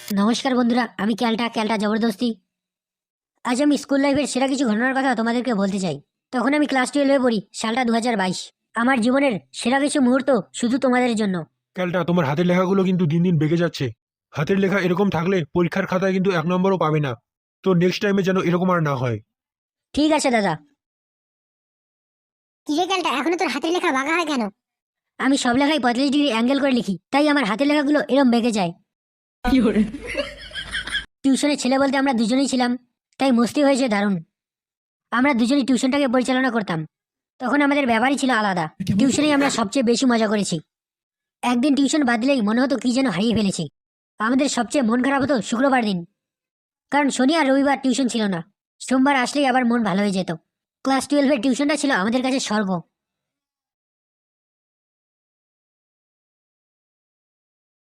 নমস্কার বন্ধুরা, আমি ক্যালটা ক্যালটা জবরদস্তি। আজ আমি স্কুল লাইফের সেরা কিছু ঘটনার কথা তোমাদেরকে বলতে চাই। তখন আমি ক্লাস 12-এ পড়ি, সালটা 2022। আমার জীবনের সেরা কিছু মুহূর্ত শুধু তোমাদের জন্য। ক্যালটা, তোমার হাতের লেখাগুলো কিন্তু দিন দিন বেগে যাচ্ছে। হাতের লেখা এরকম থাকলে পরীক্ষার খাতায় কিন্তু 1 নম্বরও পাবে না। তো নেক্সট টাইমে যেন এরকম আর না হয়। ঠিক আছে দাদা। কিরে ক্যালটা, এখনো তোর হাতের লেখা বাঁকা হয় কেন? আমি সব লেখায় 45 ডিগ্রি অ্যাঙ্গেল করে লিখি, তাই আমার হাতের লেখাগুলো এরম বেঁকে যায়। টিউশনের ছেলে বলতে আমরা দুজনেই ছিলাম, তাই মস্তি হয়েছে দারুণ। আমরা দুজনেই টিউশনটাকে পরিচালনা করতাম। তখন আমাদের ব্যাপারই ছিল আলাদা। টিউশনেই আমরা সবচেয়ে বেশি মজা করেছি। একদিন টিউশন বাদ দিলেই মনে হতো কি যেন হারিয়ে ফেলেছি। আমাদের সবচেয়ে মন খারাপ হতো শুক্রবার দিন, কারণ শনি আর রবিবার টিউশন ছিল না। সোমবার আসলেই আবার মন ভালো হয়ে যেত। ক্লাস 12-এর টিউশনটা ছিল আমাদের কাছে স্বর্গ।